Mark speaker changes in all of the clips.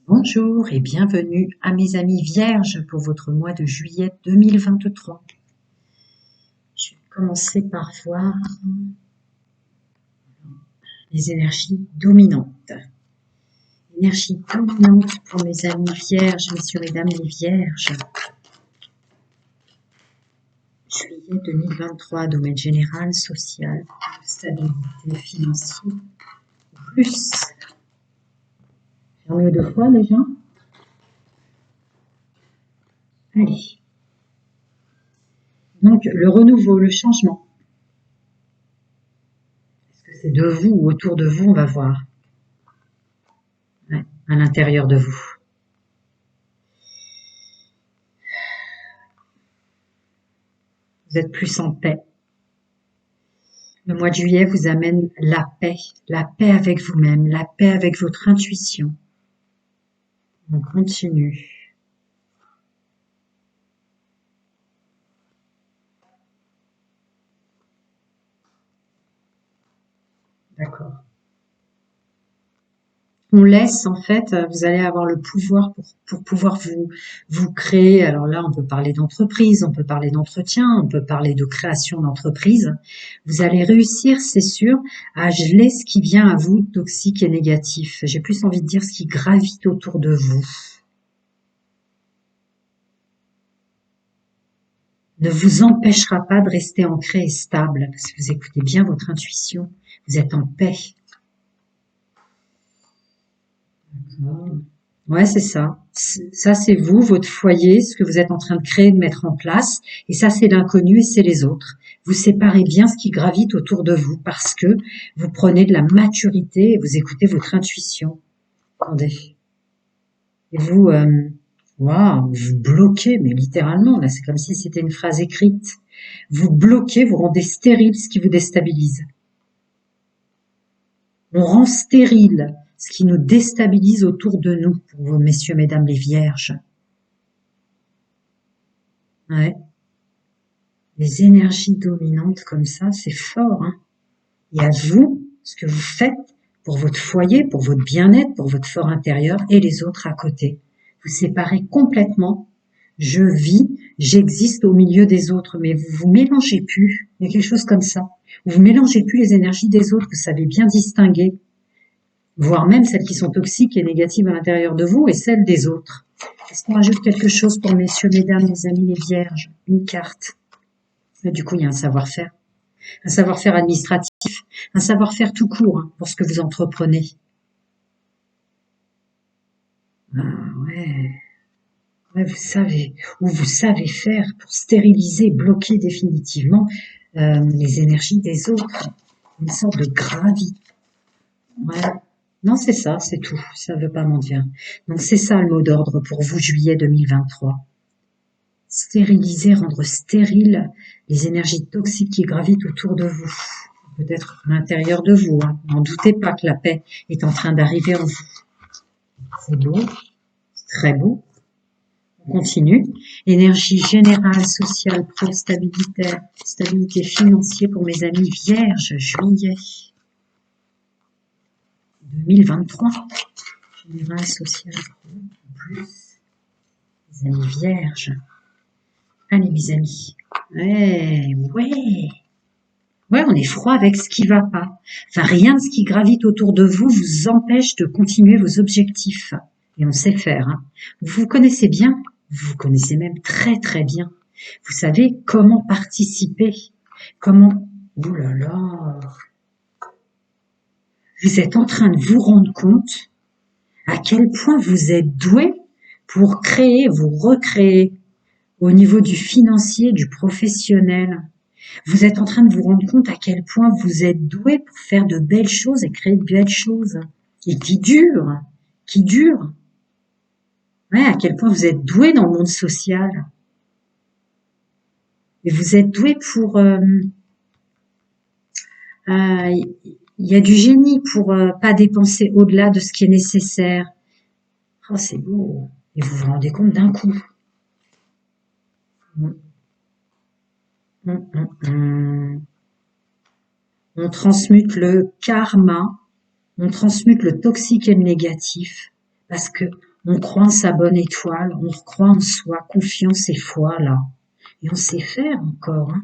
Speaker 1: Bonjour et bienvenue à mes amis vierges pour votre mois de juillet 2023. Je vais commencer par voir les énergies dominantes. Énergie dominante pour mes amis vierges, messieurs, mesdames les vierges. Juillet 2023, domaine général, social, stabilité financière, plus. Fermez deux fois déjà. Allez. Donc, le renouveau, le changement. Est-ce que c'est de vous ou autour de vous, on va voir. Ouais, à l'intérieur de vous. Vous êtes plus en paix. Le mois de juillet vous amène la paix avec vous-même, la paix avec votre intuition. On continue. D'accord. On laisse, en fait, vous allez avoir le pouvoir pour pouvoir vous créer. Alors là, on peut parler d'entreprise, on peut parler d'entretien, on peut parler de création d'entreprise. Vous allez réussir, c'est sûr, à geler ce qui vient à vous, toxique et négatif. J'ai plus envie de dire ce qui gravite autour de vous. Ne vous empêchera pas de rester ancré et stable, parce que vous écoutez bien votre intuition, vous êtes en paix. Ouais, c'est ça. Ça, c'est vous, votre foyer, ce que vous êtes en train de créer, de mettre en place. Et ça, c'est l'inconnu et c'est les autres. Vous séparez bien ce qui gravite autour de vous parce que vous prenez de la maturité et vous écoutez votre intuition. Attendez. Et vous, waouh, vous bloquez, mais littéralement, là, c'est comme si c'était une phrase écrite. Vous bloquez, vous rendez stérile ce qui vous déstabilise. On rend stérile ce qui nous déstabilise autour de nous, pour vous, messieurs, mesdames les vierges. Ouais. Les énergies dominantes comme ça, c'est fort. Hein. Et à vous, ce que vous faites pour votre foyer, pour votre bien-être, pour votre fort intérieur et les autres à côté. Vous séparez complètement. Je vis, j'existe au milieu des autres, mais vous vous mélangez plus. Il y a quelque chose comme ça. Vous mélangez plus les énergies des autres, vous savez bien distinguer. Voire même celles qui sont toxiques et négatives à l'intérieur de vous et celles des autres. Est-ce qu'on rajoute quelque chose pour messieurs, mesdames, les amis, les vierges? Une carte. Et du coup, il y a un savoir-faire administratif, un savoir-faire tout court hein, pour ce que vous entreprenez. Ah, ouais, vous savez, ou vous savez faire pour stériliser, bloquer définitivement les énergies des autres. Une sorte de gravier. Ouais. Non, c'est ça, c'est tout. Ça veut pas mentir. Donc c'est ça le mot d'ordre pour vous, juillet 2023. Stériliser, rendre stérile les énergies toxiques qui gravitent autour de vous. Peut-être à l'intérieur de vous. Hein. N'en doutez pas que la paix est en train d'arriver en vous. C'est beau, c'est très beau. On continue. Énergie générale, sociale, pro-stabilitaire, stabilité financière pour mes amis vierges, juillet 2023. Général, social, plus. Les amis vierges. Allez, mes amis. Ouais. Ouais, on est froid avec ce qui va pas. Enfin, rien de ce qui gravite autour de vous vous empêche de continuer vos objectifs. Et on sait faire. Hein. Vous vous connaissez bien. Vous vous connaissez même très très bien. Vous savez comment participer. Comment... Ouh là là. Vous êtes en train de vous rendre compte à quel point vous êtes doué pour créer, vous recréer au niveau du financier, du professionnel. Vous êtes en train de vous rendre compte à quel point vous êtes doué pour faire de belles choses et créer de belles choses. Et qui durent. Ouais, à quel point vous êtes doué dans le monde social. Et vous êtes doué pour... il y a du génie pour pas dépenser au-delà de ce qui est nécessaire. Oh, c'est beau. Et vous vous rendez compte d'un coup. On transmute le karma, on transmute le toxique et le négatif, parce que On croit en sa bonne étoile, on croit en soi, confiance et foi, là. Et on sait faire encore, hein.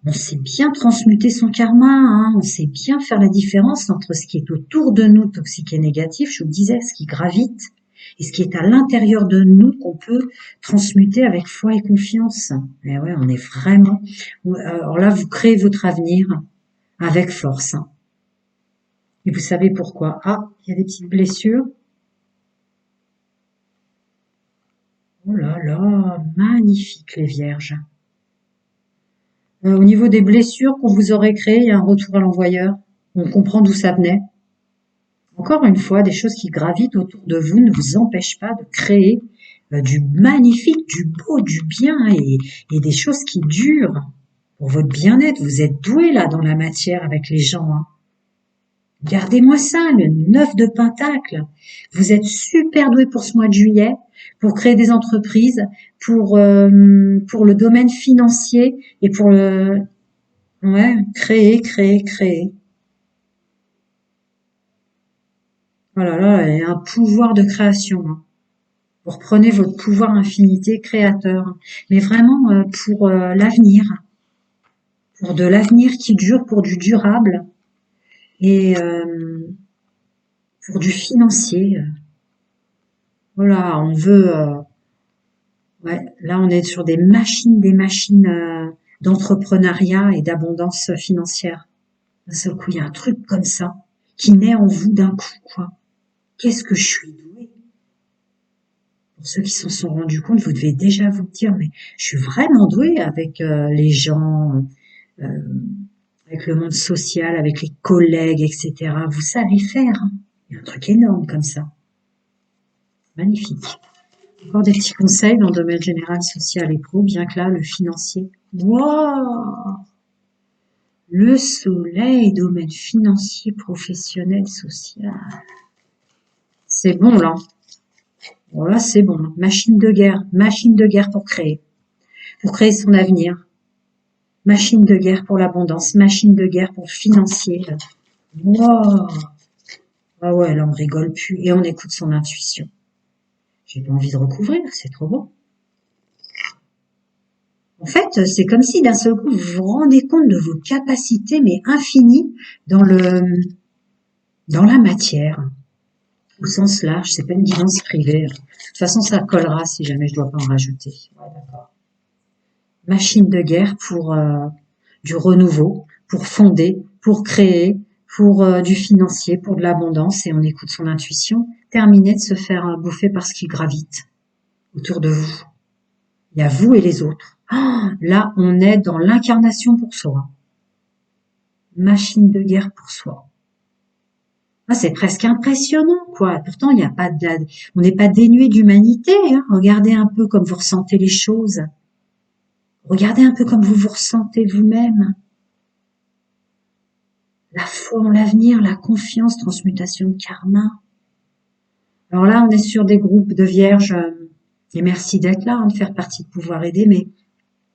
Speaker 1: On sait bien transmuter son karma, hein. On sait bien faire la différence entre ce qui est autour de nous, toxique et négatif, je vous le disais, ce qui gravite, et ce qui est à l'intérieur de nous qu'on peut transmuter avec foi et confiance. Et ouais, on est vraiment... Alors là, vous créez votre avenir avec force, hein. Et vous savez pourquoi? Ah, il y a des petites blessures. Oh là là, magnifique les vierges. Au niveau des blessures qu'on vous aurait créées, il y a un retour à l'envoyeur. On comprend d'où ça venait. Encore une fois, des choses qui gravitent autour de vous ne vous empêchent pas de créer du magnifique, du beau, du bien et des choses qui durent pour votre bien-être. Vous êtes doué là dans la matière avec les gens, hein. Gardez-moi ça, le 9 de Pentacle. Vous êtes super doué pour ce mois de juillet, pour créer des entreprises, pour le domaine financier et pour le... Ouais, créer, créer, créer. Voilà, là, il y a un pouvoir de création, hein. Vous reprenez votre pouvoir infinité créateur, mais vraiment pour l'avenir, pour de l'avenir qui dure, pour du durable et pour du financier. Voilà, on veut... ouais, là, on est sur des machines d'entrepreneuriat et d'abondance financière. D'un seul coup, il y a un truc comme ça qui naît en vous d'un coup, quoi. Qu'est-ce que je suis douée? Pour ceux qui s'en sont rendus compte, vous devez déjà vous dire, mais je suis vraiment douée avec les gens, euh, avec le monde social, avec les collègues, etc. Vous savez faire, hein. Il y a un truc énorme comme ça. Magnifique. Encore des petits conseils dans le domaine général, social et pro, bien que là, le financier. Wow! Le soleil, domaine financier, professionnel, social. C'est bon, là. Voilà, c'est bon. Machine de guerre pour créer son avenir. Machine de guerre pour l'abondance, machine de guerre pour le financier. Wow! Ah ouais, là, on rigole plus et on écoute son intuition. J'ai pas envie de recouvrir, c'est trop beau. En fait, c'est comme si d'un seul coup, vous vous rendez compte de vos capacités, mais infinies, dans la matière. Au sens large, c'est pas une guidance privée. De toute façon, ça collera si jamais je dois pas en rajouter. Ouais, d'accord. Machine de guerre pour du renouveau, pour fonder, pour créer, pour du financier, pour de l'abondance, et on écoute son intuition. Terminez de se faire bouffer par ce qui gravite autour de vous. Il y a vous et les autres. Oh, là, on est dans l'incarnation pour soi. Machine de guerre pour soi. Ah, c'est presque impressionnant, quoi. Pourtant, il n'y a pas on n'est pas dénué d'humanité, hein. Regardez un peu comme vous ressentez les choses. Regardez un peu comme vous vous ressentez vous-même. La foi en l'avenir, la confiance, transmutation de karma. Alors là, on est sur des groupes de vierges, et merci d'être là, hein, de faire partie de Pouvoir aider, mais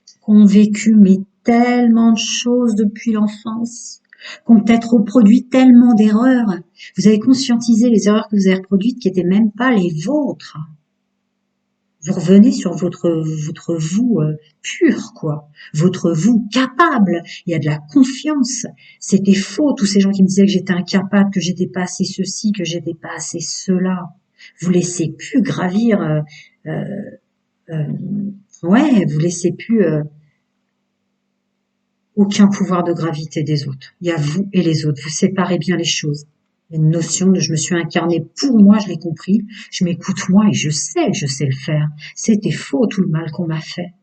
Speaker 1: qui ont vécu tellement de choses depuis l'enfance, qui ont peut-être reproduit tellement d'erreurs. Vous avez conscientisé les erreurs que vous avez reproduites qui n'étaient même pas les vôtres. Vous revenez sur votre vous pur, quoi. Votre vous capable. Il y a de la confiance. C'était faux, tous ces gens qui me disaient que j'étais incapable, que j'étais pas assez ceci, que j'étais pas assez cela. Vous laissez plus gravir, euh, euh, ouais, vous laissez plus aucun pouvoir de gravité des autres. Il y a vous et les autres. Vous séparez bien les choses. Il y a une notion de je me suis incarnée pour moi, je l'ai compris. Je m'écoute moi et je sais le faire. C'était faux tout le mal qu'on m'a fait.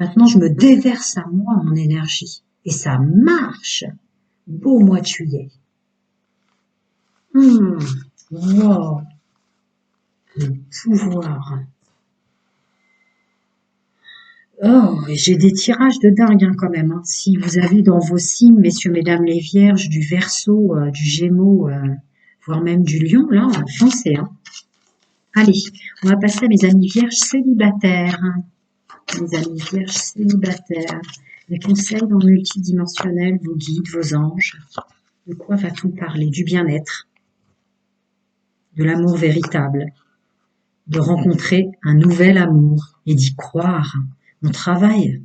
Speaker 1: Maintenant, je me déverse à moi mon énergie. Et ça marche. Beau mois de juillet. Wow. Le pouvoir. Oh, j'ai des tirages de dingue, hein, quand même, hein. Si vous avez dans vos signes, messieurs, mesdames les vierges, du Verseau, du Gémeaux, voire même du Lion, là, foncez, hein. Allez, on va passer à mes amis vierges célibataires. Mes amis vierges célibataires. Les conseils dans le multidimensionnel, vos guides, vos anges. De quoi va-t-on parler? Du bien-être. de l'amour véritable, de rencontrer un nouvel amour et d'y croire. On travaille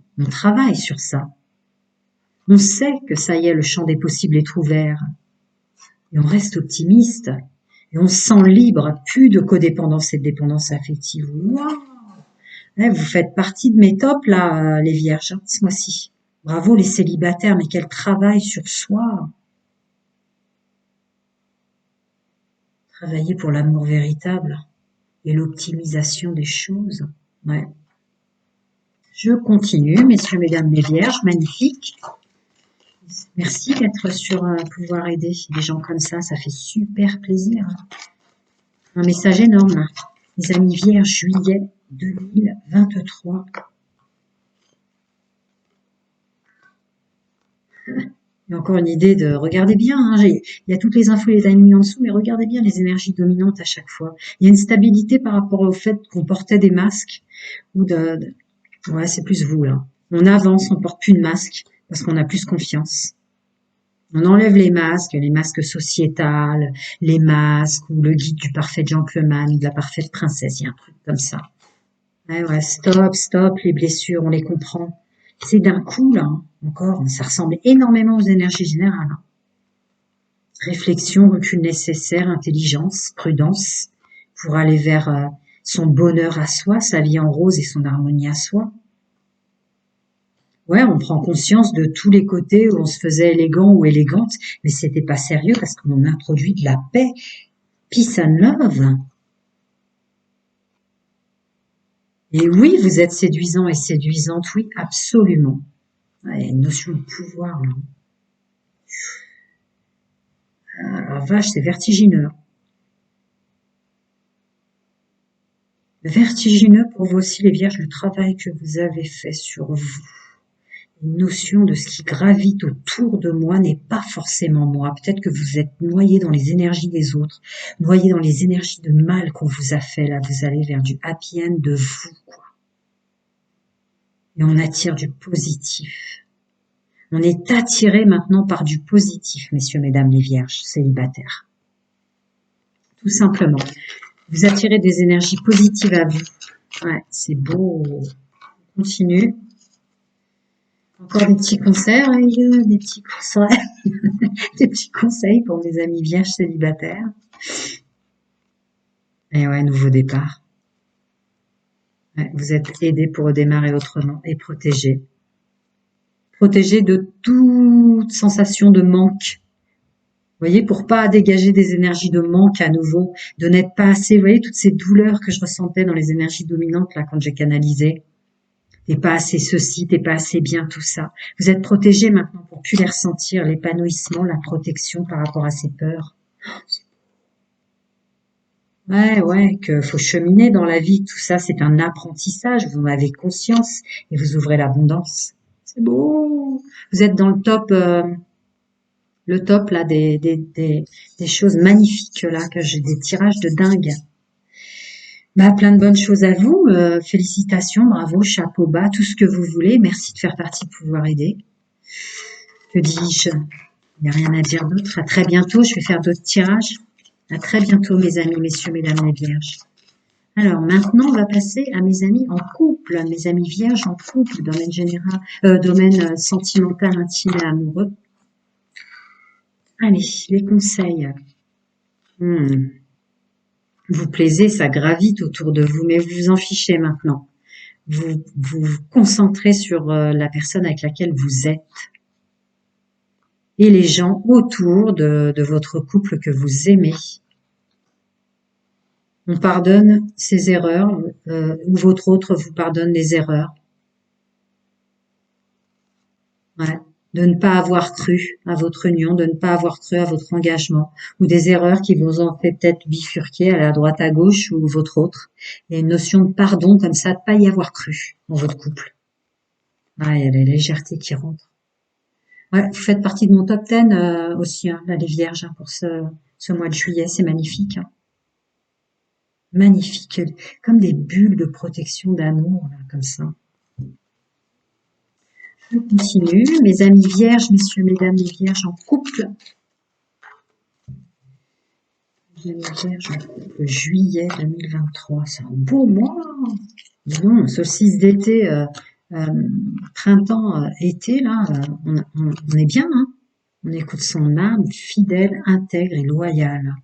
Speaker 1: sur ça. On sait que ça y est, le champ des possibles est ouvert. Et on reste optimiste. Et on se sent libre, plus de codépendance et de dépendance affective. Waouh! Ouais, vous faites partie de mes tops, là, les vierges, hein, ce mois-ci. Bravo les célibataires, mais quel travail sur soi. Travailler pour l'amour véritable et l'optimisation des choses. Ouais. Je continue, messieurs, mesdames, les vierges, magnifique. Merci d'être sur pouvoir aider des gens comme ça fait super plaisir. Un message énorme, les amis vierges, juillet 2023. Il y a encore une idée de, regardez bien, hein, il y a toutes les infos, les amis en dessous, mais regardez bien les énergies dominantes à chaque fois. Il y a une stabilité par rapport au fait qu'on portait des masques, ou ouais, c'est plus vous, là. On avance, on porte plus de masques, parce qu'on a plus confiance. On enlève les masques sociétals, les masques, ou le guide du parfait gentleman, de la parfaite princesse, il y a un truc comme ça. Ouais, stop, les blessures, on les comprend. C'est d'un coup, là, encore, ça ressemble énormément aux énergies générales. Réflexion, recul nécessaire, intelligence, prudence, pour aller vers son bonheur à soi, sa vie en rose et son harmonie à soi. Ouais, on prend conscience de tous les côtés où on se faisait élégant ou élégante, mais c'était pas sérieux parce qu'on introduit de la paix. Peace and love. Et oui, vous êtes séduisant et séduisante, oui, absolument. Il y a une notion de pouvoir, là. Ah, vache, c'est vertigineux. Vertigineux pour vous aussi, les vierges, le travail que vous avez fait sur vous. Une notion de ce qui gravite autour de moi n'est pas forcément moi. Peut-être que vous êtes noyé dans les énergies des autres, noyé dans les énergies de mal qu'on vous a fait. Là, vous allez vers du happy end de vous, quoi. Et on attire du positif. On est attiré maintenant par du positif, messieurs, mesdames les vierges célibataires. Tout simplement. Vous attirez des énergies positives à vous. Ouais, c'est beau. On continue. Encore des petits conseils, des petits conseils, des petits conseils pour mes amis vierges célibataires. Et ouais, nouveau départ. Ouais, vous êtes aidés pour redémarrer autrement et protégés. Protégés de toute sensation de manque. Vous voyez, pour pas dégager des énergies de manque à nouveau, de n'être pas assez. Vous voyez, toutes ces douleurs que je ressentais dans les énergies dominantes là quand j'ai canalisé. T'es pas assez ceci, t'es pas assez bien, tout ça. Vous êtes protégés maintenant pour plus les ressentir, l'épanouissement, la protection par rapport à ces peurs. Ouais, que faut cheminer dans la vie, tout ça, c'est un apprentissage, vous en avez conscience et vous ouvrez l'abondance. C'est beau. Vous êtes dans le top là des choses magnifiques là, que j'ai des tirages de dingue. Bah, plein de bonnes choses à vous. Félicitations, bravo, chapeau bas, tout ce que vous voulez. Merci de faire partie de pouvoir aider. Que dis-je? Il n'y a rien à dire d'autre. À très bientôt. Je vais faire d'autres tirages. À très bientôt, mes amis, messieurs, mesdames les vierges. Alors, maintenant, on va passer à mes amis en couple. Mes amis vierges en couple, domaine général, domaine sentimental, intime et amoureux. Allez, les conseils. Vous plaisez, ça gravite autour de vous, mais vous vous en fichez maintenant. Vous vous concentrez sur la personne avec laquelle vous êtes et les gens autour de votre couple que vous aimez. On pardonne ses erreurs ou votre autre vous pardonne les erreurs. Ouais. De ne pas avoir cru à votre union, de ne pas avoir cru à votre engagement, ou des erreurs qui vous ont fait peut-être bifurquer à la droite, à gauche, ou votre autre. Il y a une notion de pardon comme ça, de pas y avoir cru dans votre couple. Ah, il y a la légèreté qui rentre. Ouais, vous faites partie de mon top 10 aussi, hein, là, les vierges, hein, pour ce mois de juillet, c'est magnifique. Hein. Magnifique, comme des bulles de protection d'amour, là, comme ça. Je continue, mes amis vierges, messieurs, mesdames les vierges en couple. L'année vierge, juillet 2023, c'est un beau mois. Dis donc, solstice d'été, printemps, été, là, on est bien, hein. On écoute son âme, fidèle, intègre et loyale.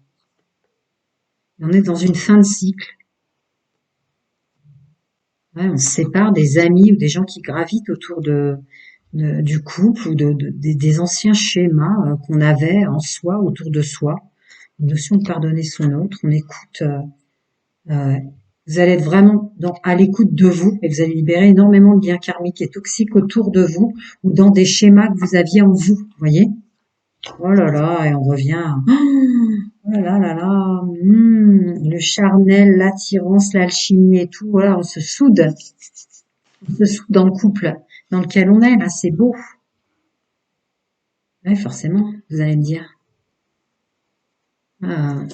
Speaker 1: Et on est dans une fin de cycle. Ouais, on se sépare des amis ou des gens qui gravitent autour du couple ou des anciens schémas qu'on avait en soi, autour de soi. Une notion de pardonner son autre. On écoute. Euh, vous allez être vraiment à l'écoute de vous et vous allez libérer énormément de liens karmiques et toxiques autour de vous ou dans des schémas que vous aviez en vous. Vous voyez? Oh là là, et on revient. Oh là là là, le charnel, l'attirance, l'alchimie et tout. Voilà, on se soude dans le couple dans lequel on est. Là, c'est beau. Ouais, forcément, vous allez me dire.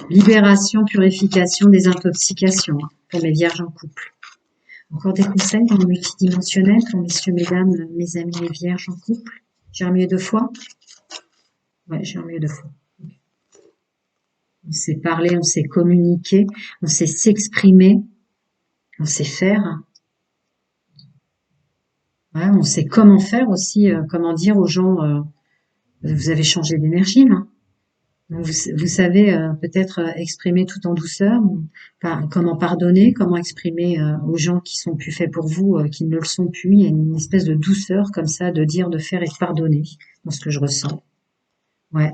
Speaker 1: Libération, purification, désintoxication pour mes vierges en couple. Encore des conseils dans le multidimensionnel pour messieurs, mesdames, mes amis les vierges en couple. J'ai remué 2 fois? Ouais, j'ai remué 2 fois. On sait parler, on sait communiquer, on sait s'exprimer, on sait faire. Ouais, on sait comment faire aussi, comment dire aux gens, vous avez changé d'énergie là. Vous savez peut-être exprimer tout en douceur, comment pardonner, comment exprimer aux gens qui sont plus faits pour vous, qui ne le sont plus. Il y a une espèce de douceur comme ça, de dire, de faire et de pardonner dans ce que je ressens. Ouais.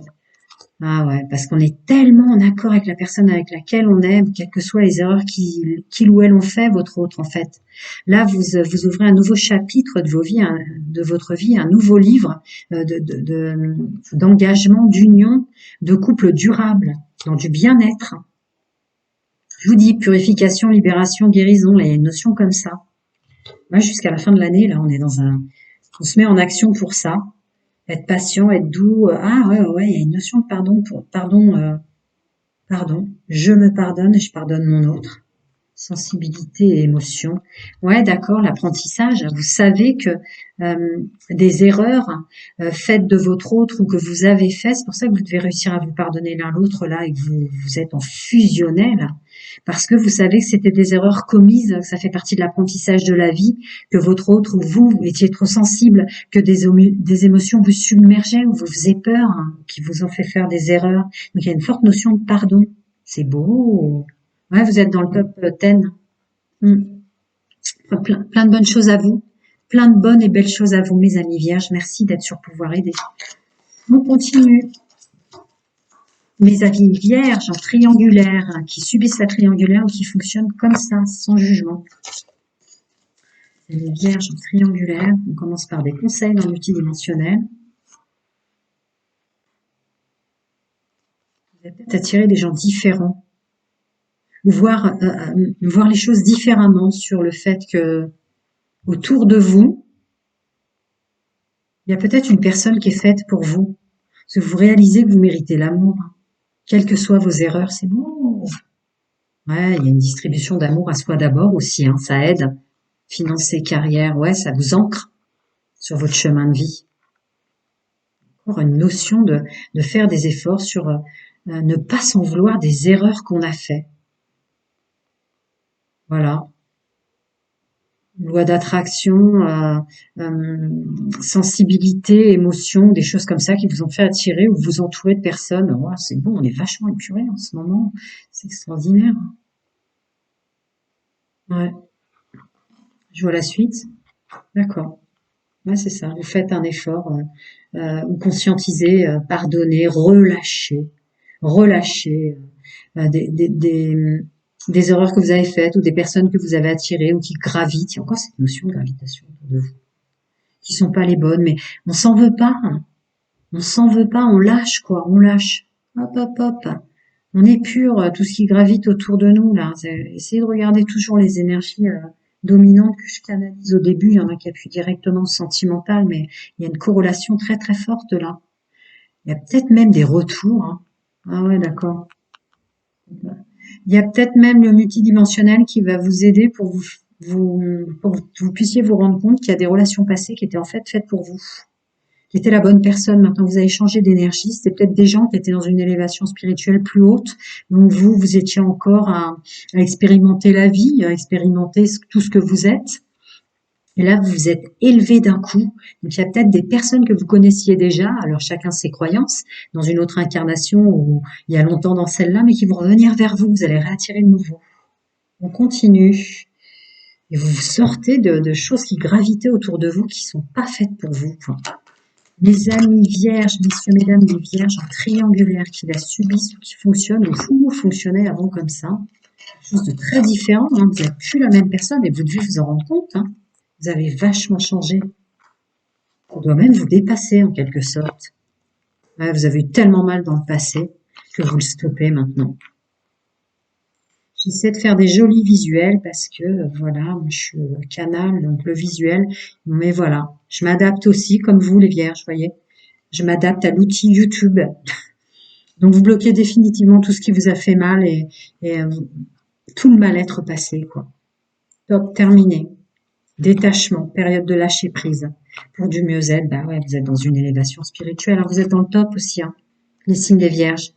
Speaker 1: Ah ouais, parce qu'on est tellement en accord avec la personne avec laquelle on est, quelles que soient les erreurs qu'il ou elle ont fait, votre autre en fait. Là, vous ouvrez un nouveau chapitre de vos vies, de votre vie, un nouveau livre d'engagement, d'union, de couple durable, dans du bien-être. Je vous dis, purification, libération, guérison, il y a une notion comme ça. Moi, jusqu'à la fin de l'année, là, on se met en action pour ça. Être patient, être doux. Ah ouais, il y a une notion de pardon. Je me pardonne et je pardonne mon autre. Sensibilité et émotion. Ouais, d'accord, l'apprentissage. Vous savez que des erreurs faites de votre autre ou que vous avez fait, c'est pour ça que vous devez réussir à vous pardonner l'un l'autre là et que vous êtes en fusionnel. Parce que vous savez que c'était des erreurs commises, que ça fait partie de l'apprentissage de la vie, que votre autre ou vous étiez trop sensible, que des émotions vous submergeaient ou vous faisaient peur, hein, qui vous ont fait faire des erreurs. Donc il y a une forte notion de pardon. C'est beau. Ouais, vous êtes dans le top 10. Hmm. Enfin, plein de bonnes choses à vous. Plein de bonnes et belles choses à vous, mes amis vierges. Merci d'être sur Pouvoir aider. On continue. Mes amis vierges en triangulaire, qui subissent la triangulaire ou qui fonctionnent comme ça, sans jugement. Les vierges en triangulaire, on commence par des conseils dans le multidimensionnel. Vous allez peut-être attirer des gens différents. Ou voir les choses différemment sur le fait que autour de vous, il y a peut-être une personne qui est faite pour vous. Parce que vous réalisez que vous méritez l'amour. Quelles que soient vos erreurs, c'est bon. Ouais, il y a une distribution d'amour à soi d'abord aussi, hein, ça aide. Financer, carrière, ouais, ça vous ancre sur votre chemin de vie. Encore une notion de faire des efforts sur ne pas s'en vouloir des erreurs qu'on a fait. Voilà. Loi d'attraction, sensibilité, émotion, des choses comme ça qui vous ont fait attirer ou vous entourer de personnes. Ouais, c'est bon, on est vachement épuré en ce moment. C'est extraordinaire. Ouais. Je vois la suite. D'accord. Ouais, c'est ça. Vous faites un effort, vous conscientisez, pardonnez, relâchez des erreurs que vous avez faites ou des personnes que vous avez attirées ou qui gravitent. Il y a encore cette notion de gravitation autour de vous, qui sont pas les bonnes, mais on s'en veut pas. Hein. On s'en veut pas, on lâche quoi, on lâche. Hop, hop, hop. On épure tout ce qui gravite autour de nous là. Essayez de regarder toujours les énergies dominantes que je canalise au début. Il y en a qui appuient directement au sentimental, mais il y a une corrélation très très forte là. Il y a peut-être même des retours. Hein. Ah ouais, d'accord. Il y a peut-être même le multidimensionnel qui va vous aider pour que vous puissiez vous rendre compte qu'il y a des relations passées qui étaient en fait faites pour vous. qui était la bonne personne. Maintenant, vous avez changé d'énergie. C'était peut-être des gens qui étaient dans une élévation spirituelle plus haute. Donc, vous étiez encore à expérimenter la vie, à expérimenter tout ce que vous êtes. Et là, vous vous êtes élevé d'un coup. Donc, il y a peut-être des personnes que vous connaissiez déjà, alors chacun ses croyances, dans une autre incarnation ou il y a longtemps dans celle-là, mais qui vont revenir vers vous. Vous allez réattirer de nouveau. On continue. Et vous sortez de choses qui gravitaient autour de vous, qui sont pas faites pour vous. Enfin, mes amis vierges, messieurs, mesdames, les vierges en triangulaire qui la subissent ou qui fonctionnent, ou vous fonctionnez avant comme ça. Quelque chose de très différent. Hein. Vous n'êtes plus la même personne et vous devez vous en rendre compte. Hein. Vous avez vachement changé. On doit même vous dépasser en quelque sorte. Ouais, vous avez eu tellement mal dans le passé que vous le stoppez maintenant. J'essaie de faire des jolis visuels parce que, voilà, moi, je suis canal, donc le visuel. Mais voilà, je m'adapte aussi, comme vous les vierges, voyez. Je m'adapte à l'outil YouTube. Donc, vous bloquez définitivement tout ce qui vous a fait mal et tout le mal-être passé, quoi. Top, terminé. Détachement, période de lâcher prise. Pour du mieux-être, bah ouais, vous êtes dans une élévation spirituelle. Alors, vous êtes dans le top aussi, hein. Les signes des vierges.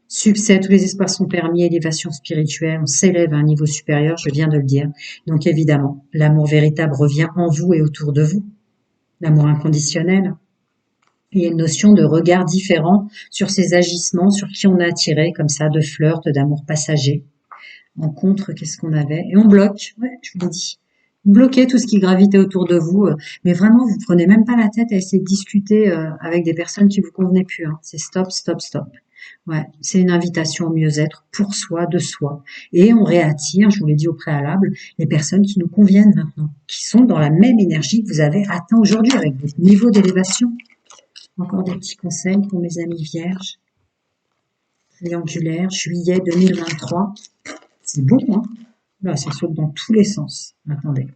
Speaker 1: Succès, tous les espoirs sont permis, élévation spirituelle, on s'élève à un niveau supérieur, je viens de le dire. Donc évidemment, l'amour véritable revient en vous et autour de vous. L'amour inconditionnel. Il y a une notion de regard différent sur ces agissements, sur qui on a attiré, comme ça, de flirt, d'amour passager. En contre, qu'est-ce qu'on avait? Et on bloque, ouais, je vous l'ai dit. Bloquez tout ce qui gravitait autour de vous, mais vraiment, vous prenez même pas la tête à essayer de discuter avec des personnes qui vous convenaient plus. Hein. C'est stop, stop, stop. Ouais, c'est une invitation au mieux-être pour soi, de soi. Et on réattire, je vous l'ai dit au préalable, les personnes qui nous conviennent maintenant, qui sont dans la même énergie que vous avez atteint aujourd'hui avec des niveaux d'élévation. Encore des petits conseils pour mes amis vierges. Triangulaire, juillet 2023. C'est beau, hein? Là, ça saute dans tous les sens. Attendez.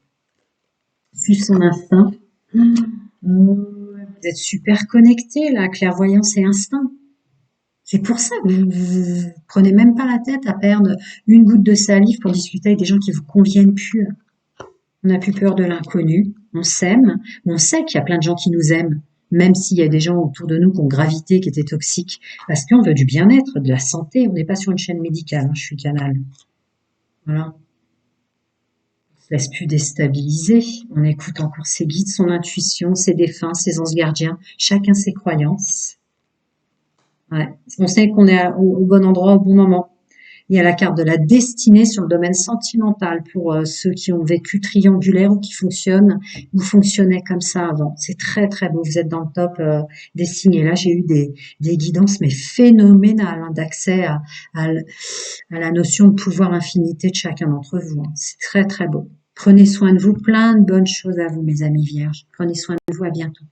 Speaker 1: Suivre son instinct. Vous êtes super connectés, là, clairvoyance et instinct. C'est pour ça que vous prenez même pas la tête à perdre une goutte de salive pour discuter avec des gens qui vous conviennent plus. On n'a plus peur de l'inconnu, on s'aime, on sait qu'il y a plein de gens qui nous aiment, même s'il y a des gens autour de nous qui ont gravité, qui étaient toxiques, parce qu'on veut du bien-être, de la santé, on n'est pas sur une chaîne médicale, hein, je suis canal. Voilà. On se laisse plus déstabiliser, on écoute encore ses guides, son intuition, ses défunts, ses anges gardiens, chacun ses croyances. Ouais. On sait qu'on est au bon endroit au bon moment. Il y a la carte de la destinée sur le domaine sentimental pour ceux qui ont vécu triangulaire ou qui fonctionnent ou fonctionnaient comme ça avant. C'est très très beau. Vous êtes dans le top des signes. Et là, j'ai eu des guidances mais phénoménales hein, d'accès à la notion de pouvoir infinité de chacun d'entre vous. Hein. C'est très très beau. Prenez soin de vous. Plein de bonnes choses à vous, mes amis vierges. Prenez soin de vous. À bientôt.